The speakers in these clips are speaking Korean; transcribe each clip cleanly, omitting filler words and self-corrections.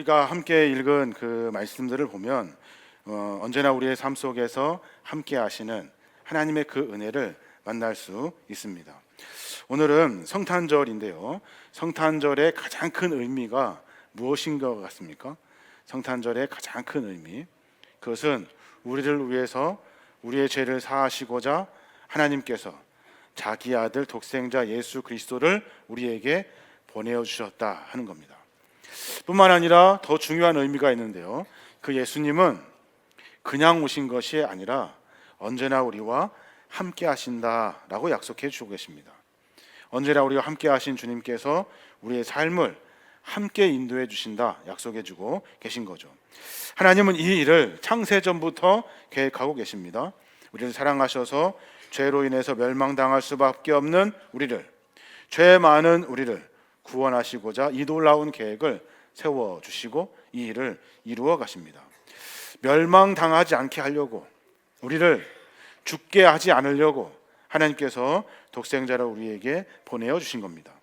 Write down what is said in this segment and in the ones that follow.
우리가 함께 읽은 그 말씀들을 보면 언제나 우리의 삶 속에서 함께 하시는 하나님의 그 은혜를 만날 수 있습니다. 오늘은 성탄절인데요. 성탄절의 가장 큰 의미가 무엇인 것 같습니까? 성탄절의 가장 큰 의미, 그것은 우리를 위해서 우리의 죄를 사하시고자 하나님께서 자기 아들 독생자 예수 그리스도를 우리에게 보내어 주셨다 하는 겁니다. 뿐만 아니라 더 중요한 의미가 있는데요. 그 예수님은 그냥 오신 것이 아니라 언제나 우리와 함께 하신다라고 약속해 주고 계십니다. 언제나 우리와 함께 하신 주님께서 우리의 삶을 함께 인도해 주신다 약속해 주고 계신 거죠. 하나님은 이 일을 창세전부터 계획하고 계십니다. 우리를 사랑하셔서 죄로 인해서 멸망당할 수밖에 없는 우리를, 죄 많은 우리를 구원하시고자 이 놀라운 계획을 세워주시고 이 일을 이루어 가십니다. 멸망당하지 않게 하려고, 우리를 죽게 하지 않으려고 하나님께서 독생자를 우리에게 보내어 주신 겁니다.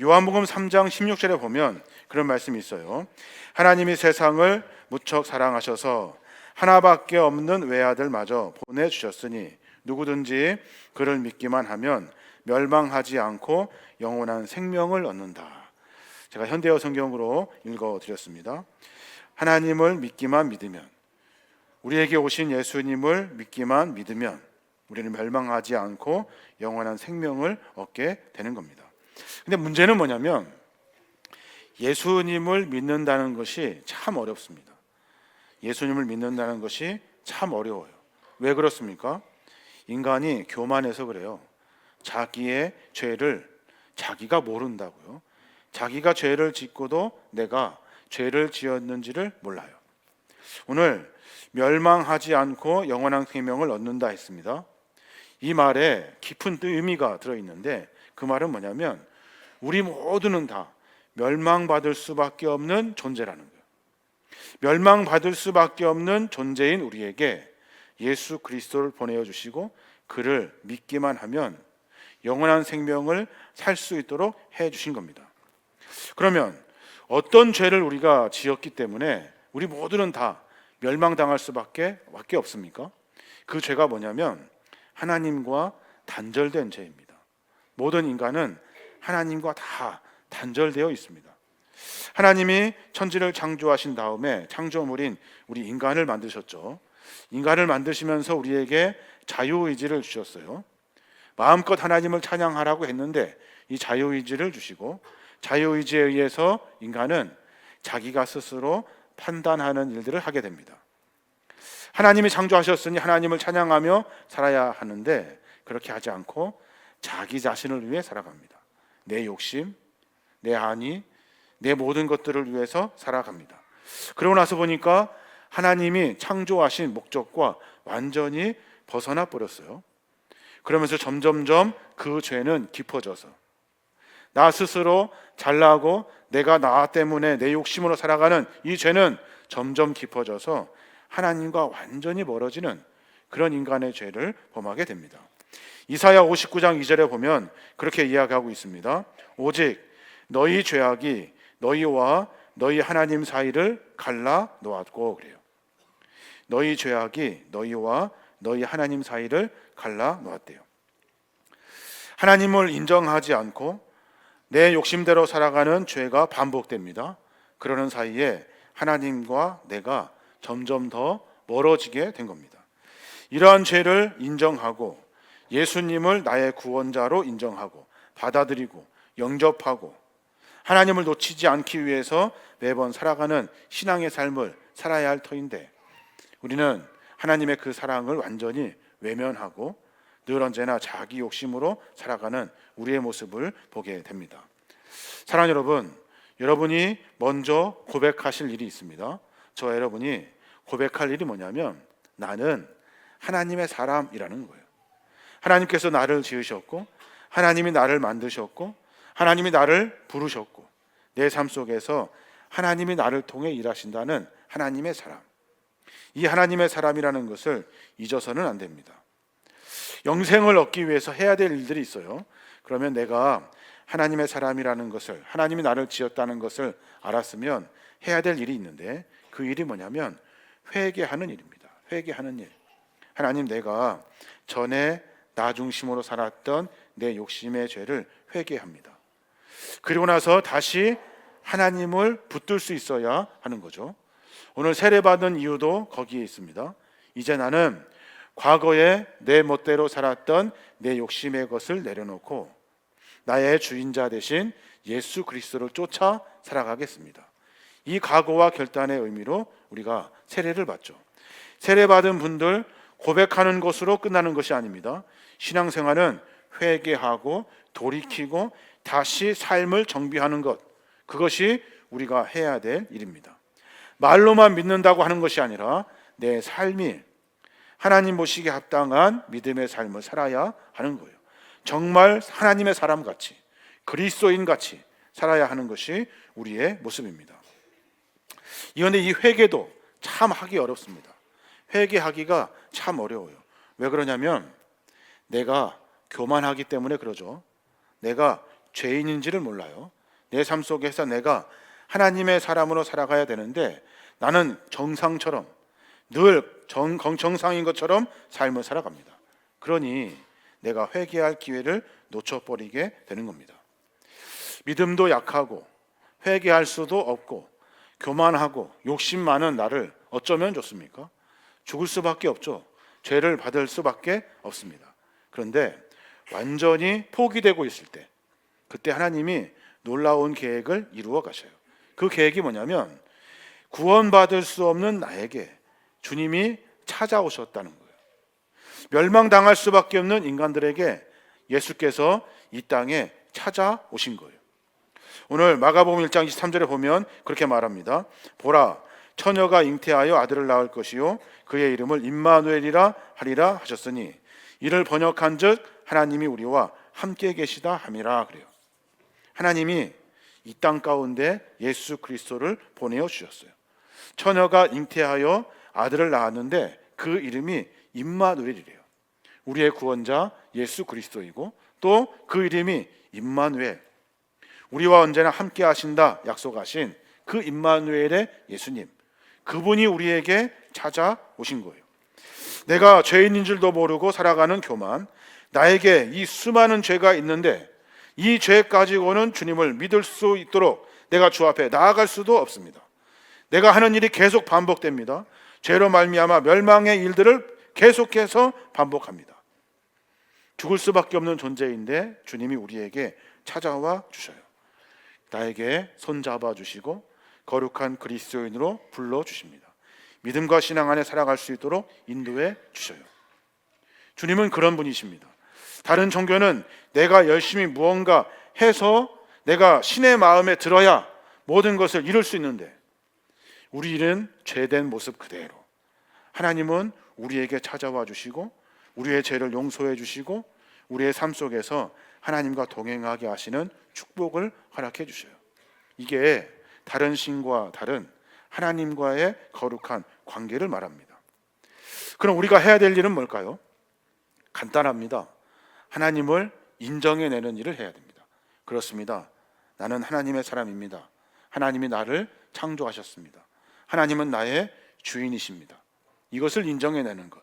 요한복음 3장 16절에 보면 그런 말씀이 있어요. 하나님이 세상을 무척 사랑하셔서 하나밖에 없는 외아들마저 보내주셨으니 누구든지 그를 믿기만 하면 멸망하지 않고 영원한 생명을 얻는다. 제가 현대어 성경으로 읽어드렸습니다. 하나님을 믿기만 믿으면, 우리에게 오신 예수님을 믿기만 믿으면 우리는 멸망하지 않고 영원한 생명을 얻게 되는 겁니다. 근데 문제는 뭐냐면 예수님을 믿는다는 것이 참 어렵습니다. 예수님을 믿는다는 것이 참 어려워요. 왜 그렇습니까? 인간이 교만해서 그래요. 자기의 죄를 자기가 모른다고요. 자기가 죄를 짓고도 내가 죄를 지었는지를 몰라요. 오늘 멸망하지 않고 영원한 생명을 얻는다 했습니다. 이 말에 깊은 의미가 들어있는데 그 말은 뭐냐면 우리 모두는 다 멸망받을 수밖에 없는 존재라는 거예요. 멸망받을 수밖에 없는 존재인 우리에게 예수 그리스도를 보내어 주시고 그를 믿기만 하면 영원한 생명을 살 수 있도록 해 주신 겁니다. 그러면 어떤 죄를 우리가 지었기 때문에 우리 모두는 다 멸망당할 수밖에 없습니까? 그 죄가 뭐냐면 하나님과 단절된 죄입니다. 모든 인간은 하나님과 다 단절되어 있습니다. 하나님이 천지를 창조하신 다음에 창조물인 우리 인간을 만드셨죠. 인간을 만드시면서 우리에게 자유의지를 주셨어요. 마음껏 하나님을 찬양하라고 했는데 이 자유의지를 주시고 자유의지에 의해서 인간은 자기가 스스로 판단하는 일들을 하게 됩니다. 하나님이 창조하셨으니 하나님을 찬양하며 살아야 하는데 그렇게 하지 않고 자기 자신을 위해 살아갑니다. 내 욕심, 내 안위, 내 모든 것들을 위해서 살아갑니다. 그러고 나서 보니까 하나님이 창조하신 목적과 완전히 벗어나 버렸어요. 그러면서 점점점 그 죄는 깊어져서 나 스스로 잘나고 내가 나 때문에 내 욕심으로 살아가는 이 죄는 점점 깊어져서 하나님과 완전히 멀어지는 그런 인간의 죄를 범하게 됩니다. 이사야 59장 2절에 보면 그렇게 이야기하고 있습니다. 오직 너희 죄악이 너희와 너희 하나님 사이를 갈라 놓았고, 그래요. 너희 죄악이 너희와 너희 하나님 사이를 갈라 놓았대요. 하나님을 인정하지 않고 내 욕심대로 살아가는 죄가 반복됩니다. 그러는 사이에 하나님과 내가 점점 더 멀어지게 된 겁니다. 이러한 죄를 인정하고 예수님을 나의 구원자로 인정하고 받아들이고 영접하고 하나님을 놓치지 않기 위해서 매번 살아가는 신앙의 삶을 살아야 할 터인데 우리는 하나님의 그 사랑을 완전히 외면하고 늘 언제나 자기 욕심으로 살아가는 우리의 모습을 보게 됩니다. 사랑하는 여러분, 여러분이 먼저 고백하실 일이 있습니다. 저 여러분이 고백할 일이 뭐냐면 나는 하나님의 사람이라는 거예요. 하나님께서 나를 지으셨고 하나님이 나를 만드셨고 하나님이 나를 부르셨고 내 삶 속에서 하나님이 나를 통해 일하신다는 하나님의 사람, 이 하나님의 사람이라는 것을 잊어서는 안 됩니다. 영생을 얻기 위해서 해야 될 일들이 있어요. 그러면 내가 하나님의 사람이라는 것을, 하나님이 나를 지었다는 것을 알았으면 해야 될 일이 있는데, 그 일이 뭐냐면 회개하는 일입니다. 회개하는 일. 하나님, 내가 전에 나 중심으로 살았던 내 욕심의 죄를 회개합니다. 그리고 나서 다시 하나님을 붙들 수 있어야 하는 거죠. 오늘 세례받은 이유도 거기에 있습니다. 이제 나는 과거에 내 멋대로 살았던 내 욕심의 것을 내려놓고 나의 주인자 되신 예수 그리스도를 쫓아 살아가겠습니다. 이 각오와 결단의 의미로 우리가 세례를 받죠. 세례받은 분들 고백하는 것으로 끝나는 것이 아닙니다. 신앙생활은 회개하고 돌이키고 다시 삶을 정비하는 것, 그것이 우리가 해야 될 일입니다. 말로만 믿는다고 하는 것이 아니라 내 삶이 하나님 보시기에 합당한 믿음의 삶을 살아야 하는 거예요. 정말 하나님의 사람같이, 그리스도인같이 살아야 하는 것이 우리의 모습입니다. 그런데 이 회개도 참 하기 어렵습니다. 회개하기가 참 어려워요. 왜 그러냐면 내가 교만하기 때문에 그러죠. 내가 죄인인지를 몰라요. 내 삶 속에서 내가 하나님의 사람으로 살아가야 되는데 나는 정상처럼 늘 정상인 것처럼 삶을 살아갑니다. 그러니 내가 회개할 기회를 놓쳐버리게 되는 겁니다. 믿음도 약하고 회개할 수도 없고 교만하고 욕심 많은 나를 어쩌면 좋습니까? 죽을 수밖에 없죠. 죄를 받을 수밖에 없습니다. 그런데 완전히 포기되고 있을 때, 그때 하나님이 놀라운 계획을 이루어 가셔요. 그 계획이 뭐냐면 구원받을 수 없는 나에게 주님이 찾아오셨다는 거예요. 멸망당할 수밖에 없는 인간들에게 예수께서 이 땅에 찾아오신 거예요. 오늘 마가복음 1장 23절에 보면 그렇게 말합니다. 보라, 처녀가 잉태하여 아들을 낳을 것이요 그의 이름을 임마누엘이라 하리라 하셨으니 이를 번역한즉 하나님이 우리와 함께 계시다 함이라 그래요. 하나님이 이 땅 가운데 예수 그리스도를 보내어 주셨어요. 처녀가 잉태하여 아들을 낳았는데 그 이름이 임마누엘이래요. 우리의 구원자 예수 그리스도이고 또 그 이름이 임마누엘, 우리와 언제나 함께 하신다 약속하신 그 임마누엘의 예수님, 그분이 우리에게 찾아오신 거예요. 내가 죄인인 줄도 모르고 살아가는 교만, 나에게 이 수많은 죄가 있는데 이 죄 가지고는 주님을 믿을 수 있도록 내가 주 앞에 나아갈 수도 없습니다. 내가 하는 일이 계속 반복됩니다. 죄로 말미암아 멸망의 일들을 계속해서 반복합니다. 죽을 수밖에 없는 존재인데 주님이 우리에게 찾아와 주셔요. 나에게 손잡아 주시고 거룩한 그리스도인으로 불러주십니다. 믿음과 신앙 안에 살아갈 수 있도록 인도해 주셔요. 주님은 그런 분이십니다. 다른 종교는 내가 열심히 무언가 해서 내가 신의 마음에 들어야 모든 것을 이룰 수 있는데 우리 일은 죄된 모습 그대로 하나님은 우리에게 찾아와 주시고 우리의 죄를 용서해 주시고 우리의 삶 속에서 하나님과 동행하게 하시는 축복을 허락해 주셔요. 이게 다른 신과 다른 하나님과의 거룩한 관계를 말합니다. 그럼 우리가 해야 될 일은 뭘까요? 간단합니다. 하나님을 인정해내는 일을 해야 됩니다. 그렇습니다. 나는 하나님의 사람입니다. 하나님이 나를 창조하셨습니다. 하나님은 나의 주인이십니다. 이것을 인정해내는 것,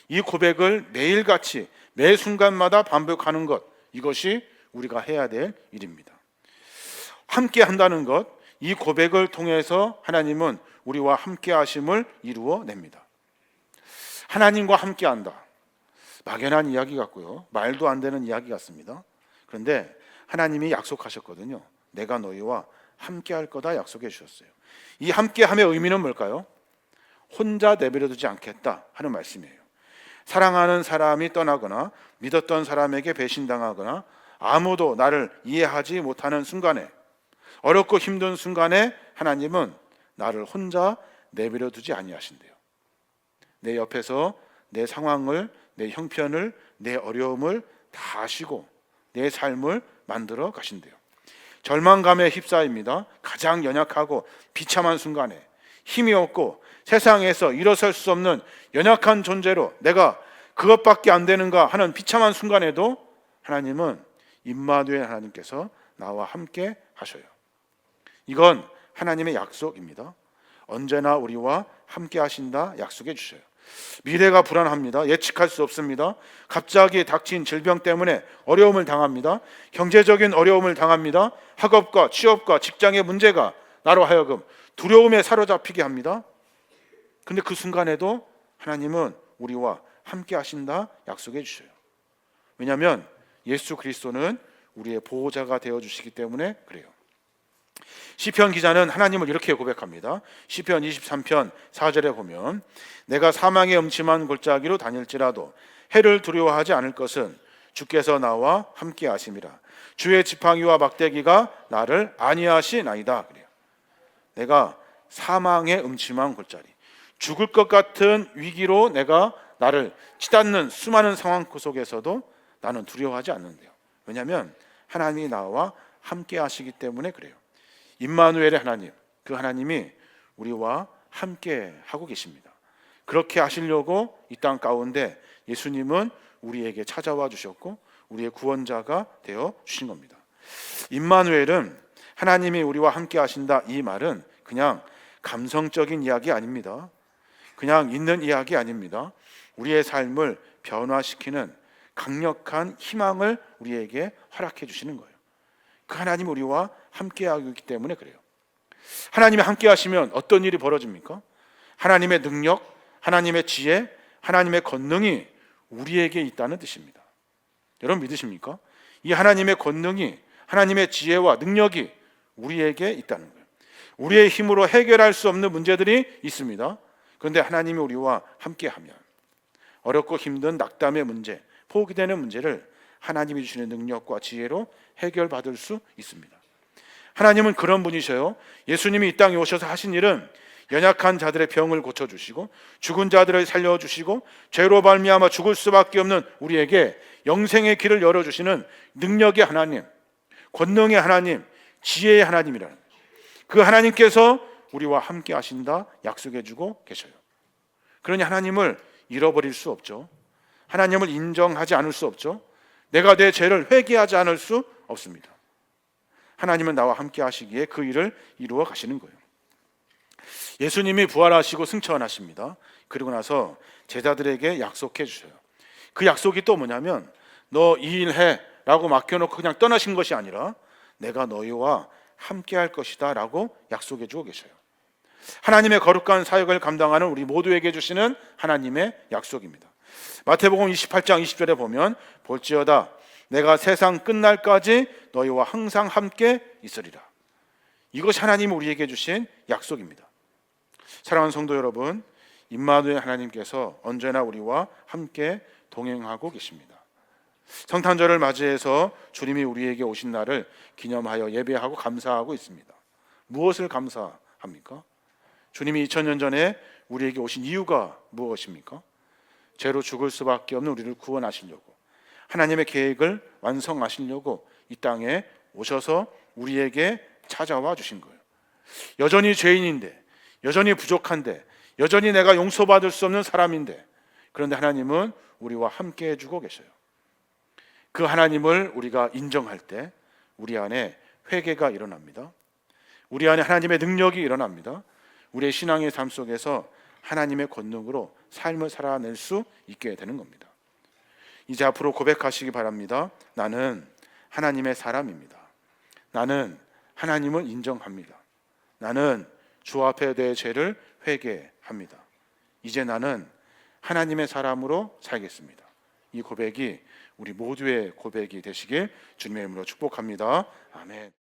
이 고백을 매일같이 매 순간마다 반복하는 것, 이것이 우리가 해야 될 일입니다. 함께 한다는 것, 이 고백을 통해서 하나님은 우리와 함께 하심을 이루어냅니다. 하나님과 함께 한다, 막연한 이야기 같고요, 말도 안 되는 이야기 같습니다. 그런데 하나님이 약속하셨거든요. 내가 너희와 함께 할 거다 약속해 주셨어요. 이 함께함의 의미는 뭘까요? 혼자 내버려두지 않겠다 하는 말씀이에요. 사랑하는 사람이 떠나거나 믿었던 사람에게 배신당하거나 아무도 나를 이해하지 못하는 순간에, 어렵고 힘든 순간에 하나님은 나를 혼자 내버려두지 아니하신대요. 내 옆에서 내 상황을, 내 형편을, 내 어려움을 다 아시고 내 삶을 만들어 가신대요. 절망감에 휩싸입니다. 가장 연약하고 비참한 순간에 힘이 없고 세상에서 일어설 수 없는 연약한 존재로 내가 그것밖에 안 되는가 하는 비참한 순간에도 하나님은 임마누엘 하나님께서 나와 함께 하셔요. 이건 하나님의 약속입니다. 언제나 우리와 함께 하신다 약속해 주셔요. 미래가 불안합니다. 예측할 수 없습니다. 갑자기 닥친 질병 때문에 어려움을 당합니다. 경제적인 어려움을 당합니다. 학업과 취업과 직장의 문제가 나로 하여금 두려움에 사로잡히게 합니다. 근데 그 순간에도 하나님은 우리와 함께 하신다 약속해 주셔요. 왜냐하면 예수 그리스도는 우리의 보호자가 되어 주시기 때문에 그래요. 시편 기자는 하나님을 이렇게 고백합니다. 시편 23편 4절에 보면 내가 사망의 음침한 골짜기로 다닐지라도 해를 두려워하지 않을 것은 주께서 나와 함께 하심이라. 주의 지팡이와 막대기가 나를 안위하시나이다. 그래요. 내가 사망의 음침한 골짜기, 죽을 것 같은 위기로 내가 나를 치닫는 수많은 상황 속에서도 나는 두려워하지 않는데요. 왜냐하면 하나님이 나와 함께 하시기 때문에 그래요. 임마누엘의 하나님, 그 하나님이 우리와 함께 하고 계십니다. 그렇게 하시려고 이 땅 가운데 예수님은 우리에게 찾아와 주셨고 우리의 구원자가 되어 주신 겁니다. 임마누엘은 하나님이 우리와 함께 하신다, 이 말은 그냥 감성적인 이야기 아닙니다. 그냥 있는 이야기 아닙니다. 우리의 삶을 변화시키는 강력한 희망을 우리에게 허락해 주시는 거예요. 그 하나님이 우리와 함께하기 때문에 그래요. 하나님이 함께 하시면 어떤 일이 벌어집니까? 하나님의 능력, 하나님의 지혜, 하나님의 권능이 우리에게 있다는 뜻입니다. 여러분 믿으십니까? 이 하나님의 권능이, 하나님의 지혜와 능력이 우리에게 있다는 거예요. 우리의 힘으로 해결할 수 없는 문제들이 있습니다. 그런데 하나님이 우리와 함께하면 어렵고 힘든 낙담의 문제, 포기되는 문제를 하나님이 주시는 능력과 지혜로 해결받을 수 있습니다. 하나님은 그런 분이셔요. 예수님이 이 땅에 오셔서 하신 일은 연약한 자들의 병을 고쳐주시고 죽은 자들을 살려주시고 죄로 말미암아 죽을 수밖에 없는 우리에게 영생의 길을 열어주시는 능력의 하나님, 권능의 하나님, 지혜의 하나님이라는 그 하나님께서 우리와 함께 하신다 약속해주고 계셔요. 그러니 하나님을 잃어버릴 수 없죠. 하나님을 인정하지 않을 수 없죠. 내가 내 죄를 회개하지 않을 수 없습니다. 하나님은 나와 함께 하시기에 그 일을 이루어 가시는 거예요. 예수님이 부활하시고 승천하십니다. 그리고 나서 제자들에게 약속해 주셔요. 그 약속이 또 뭐냐면 너 이 일 해 라고 맡겨놓고 그냥 떠나신 것이 아니라 내가 너희와 함께 할 것이다 라고 약속해 주고 계셔요. 하나님의 거룩한 사역을 감당하는 우리 모두에게 주시는 하나님의 약속입니다. 마태복음 28장 20절에 보면 볼지어다 내가 세상 끝날까지 너희와 항상 함께 있으리라. 이것이 하나님이 우리에게 주신 약속입니다. 사랑하는 성도 여러분, 임마누엘 하나님께서 언제나 우리와 함께 동행하고 계십니다. 성탄절을 맞이해서 주님이 우리에게 오신 날을 기념하여 예배하고 감사하고 있습니다. 무엇을 감사합니까? 주님이 2000년 전에 우리에게 오신 이유가 무엇입니까? 죄로 죽을 수밖에 없는 우리를 구원하시려고, 하나님의 계획을 완성하시려고 이 땅에 오셔서 우리에게 찾아와 주신 거예요. 여전히 죄인인데, 여전히 부족한데, 여전히 내가 용서받을 수 없는 사람인데, 그런데 하나님은 우리와 함께 해주고 계셔요. 그 하나님을 우리가 인정할 때 우리 안에 회개가 일어납니다. 우리 안에 하나님의 능력이 일어납니다. 우리의 신앙의 삶 속에서 하나님의 권능으로 삶을 살아낼 수 있게 되는 겁니다. 이제 앞으로 고백하시기 바랍니다. 나는 하나님의 사람입니다. 나는 하나님을 인정합니다. 나는 주 앞에 내 죄를 회개합니다. 이제 나는 하나님의 사람으로 살겠습니다. 이 고백이 우리 모두의 고백이 되시길 주님의 이름으로 축복합니다. 아멘.